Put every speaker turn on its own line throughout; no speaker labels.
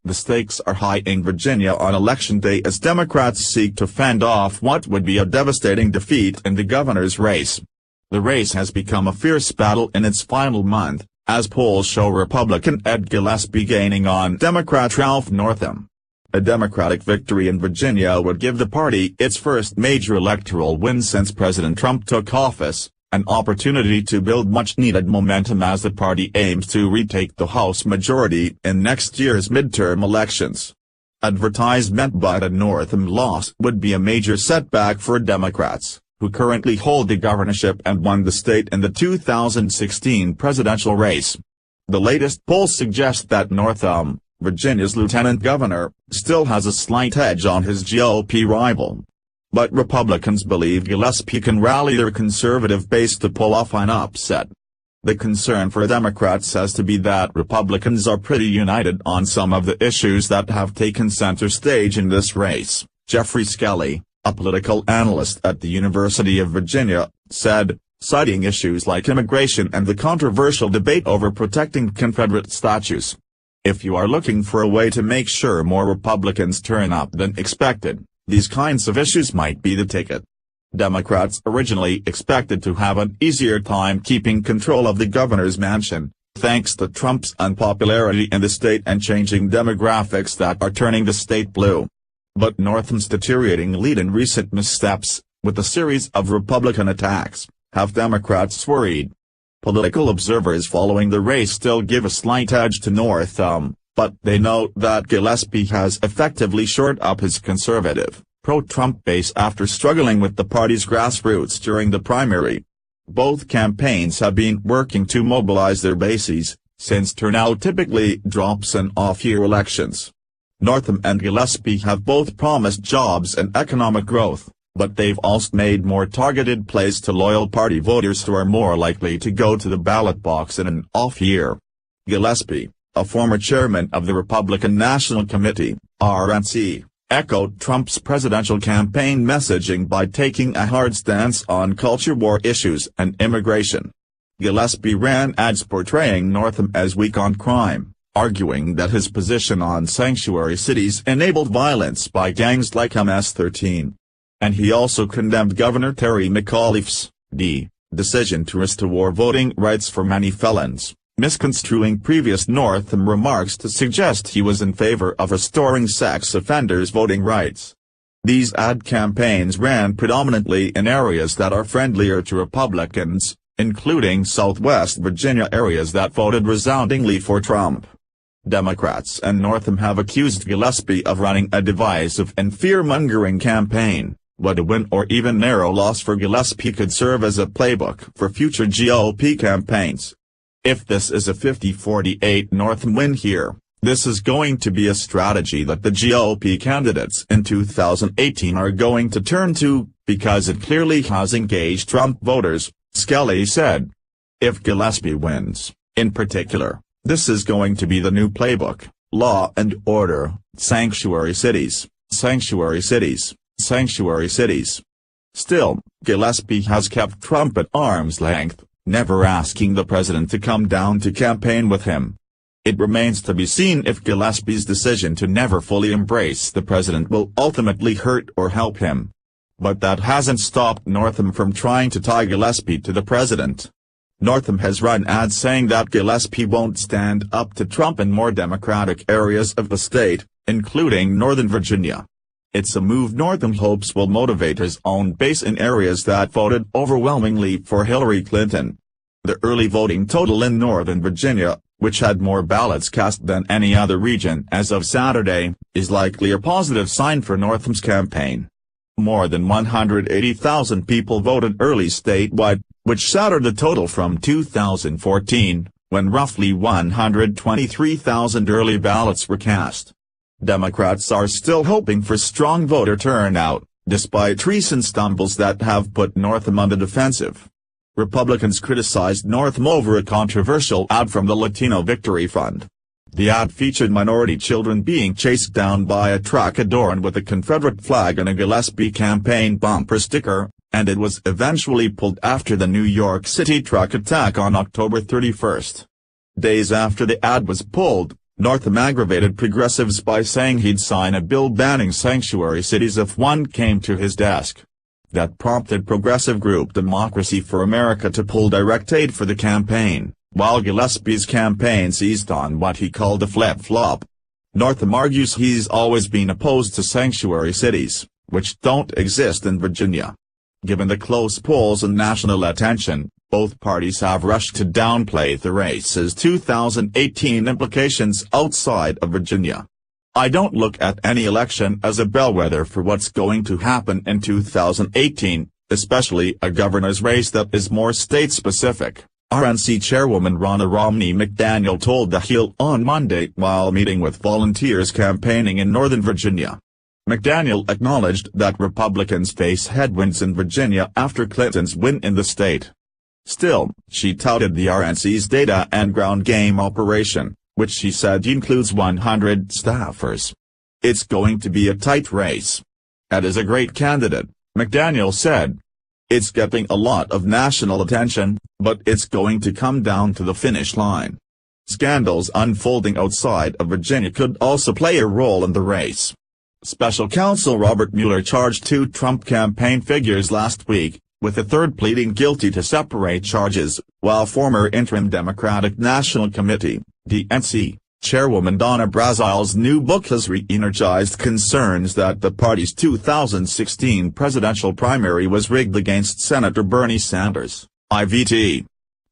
The stakes are high in Virginia on Election Day as Democrats seek to fend off what would be a devastating defeat in the governor's race. The race has become a fierce battle in its final month, as polls show Republican Ed Gillespie gaining on Democrat Ralph Northam. A Democratic victory in Virginia would give the party its first major electoral win since President Trump took office, an opportunity to build much-needed momentum as the party aims to retake the House majority in next year's midterm elections. Advertisement by the Northam loss would be a major setback for Democrats, who currently hold the governorship and won the state in the 2016 presidential race. The latest polls suggest that Northam, Virginia's lieutenant governor, still has a slight edge on his GOP rival. But Republicans believe Gillespie can rally their conservative base to pull off an upset. The concern for Democrats has to be that Republicans are pretty united on some of the issues that have taken center stage in this race. Jeffrey Skelly, a political analyst at the University of Virginia, said, citing issues like immigration and the controversial debate over protecting Confederate statues. If you are looking for a way to make sure more Republicans turn up than expected, these kinds of issues might be the ticket. Democrats originally expected to have an easier time keeping control of the governor's mansion, thanks to Trump's unpopularity in the state and changing demographics that are turning the state blue. But Northam's deteriorating lead and recent missteps, with a series of Republican attacks, have Democrats worried. Political observers following the race still give a slight edge to Northam, but they note that Gillespie has effectively shored up his conservative, pro-Trump base after struggling with the party's grassroots during the primary. Both campaigns have been working to mobilize their bases, since turnout typically drops in off-year elections. Northam and Gillespie have both promised jobs and economic growth, but they've also made more targeted plays to loyal party voters who are more likely to go to the ballot box in an off-year. Gillespie, a former chairman of the Republican National Committee, RNC, echoed Trump's presidential campaign messaging by taking a hard stance on culture war issues and immigration. Gillespie ran ads portraying Northam as weak on crime, arguing that his position on sanctuary cities enabled violence by gangs like MS-13. And he also condemned Governor Terry McAuliffe's decision to restore voting rights for many felons, misconstruing previous Northam remarks to suggest he was in favor of restoring sex offenders' voting rights. These ad campaigns ran predominantly in areas that are friendlier to Republicans, including Southwest Virginia areas that voted resoundingly for Trump. Democrats and Northam have accused Gillespie of running a divisive and fear-mongering campaign, but a win or even narrow loss for Gillespie could serve as a playbook for future GOP campaigns. If this is a 50-48 Northam win here, this is going to be a strategy that the GOP candidates in 2018 are going to turn to, because it clearly has engaged Trump voters, Skelly said. If Gillespie wins, in particular, this is going to be the new playbook: law and order, sanctuary cities, sanctuary cities, sanctuary cities. Still, Gillespie has kept Trump at arm's length, never asking the president to come down to campaign with him. It remains to be seen if Gillespie's decision to never fully embrace the president will ultimately hurt or help him. But that hasn't stopped Northam from trying to tie Gillespie to the president. Northam has run ads saying that Gillespie won't stand up to Trump in more Democratic areas of the state, including Northern Virginia. It's a move Northam hopes will motivate his own base in areas that voted overwhelmingly for Hillary Clinton. The early voting total in Northern Virginia, which had more ballots cast than any other region as of Saturday, is likely a positive sign for Northam's campaign. More than 180,000 people voted early statewide, which shattered the total from 2014, when roughly 123,000 early ballots were cast. Democrats are still hoping for strong voter turnout, despite recent stumbles that have put Northam on the defensive. Republicans criticized Northam over a controversial ad from the Latino Victory Fund. The ad featured minority children being chased down by a truck adorned with a Confederate flag and a Gillespie campaign bumper sticker, and it was eventually pulled after the New York City truck attack on October 31. Days after the ad was pulled, Northam aggravated progressives by saying he'd sign a bill banning sanctuary cities if one came to his desk. That prompted progressive group Democracy for America to pull direct aid for the campaign, while Gillespie's campaign seized on what he called a flip-flop. Northam argues he's always been opposed to sanctuary cities, which don't exist in Virginia. Given the close polls and national attention, both parties have rushed to downplay the race's 2018 implications outside of Virginia. I don't look at any election as a bellwether for what's going to happen in 2018, especially a governor's race that is more state-specific, RNC Chairwoman Ronna Romney McDaniel told The Hill on Monday while meeting with volunteers campaigning in Northern Virginia. McDaniel acknowledged that Republicans face headwinds in Virginia after Clinton's win in the state. Still, she touted the RNC's data and ground game operation, which she said includes 100 staffers. It's going to be a tight race. Ed is a great candidate, McDaniel said. It's getting a lot of national attention, but it's going to come down to the finish line. Scandals unfolding outside of Virginia could also play a role in the race. Special counsel Robert Mueller charged 2 Trump campaign figures last week, with a third pleading guilty to separate charges, while former interim Democratic National Committee, DNC, Chairwoman Donna Brazile's new book has re-energized concerns that the party's 2016 presidential primary was rigged against Senator Bernie Sanders, IVT.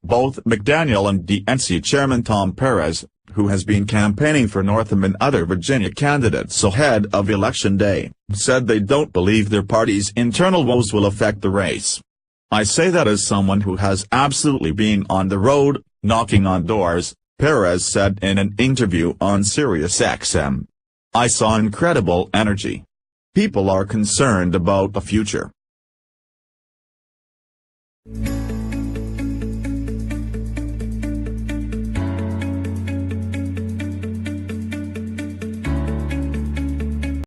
Both McDaniel and DNC Chairman Tom Perez, who has been campaigning for Northam and other Virginia candidates ahead of Election Day, said they don't believe their party's internal woes will affect the race. I say that as someone who has absolutely been on the road, knocking on doors, Perez said in an interview on SiriusXM. I saw incredible energy. People are concerned about the future.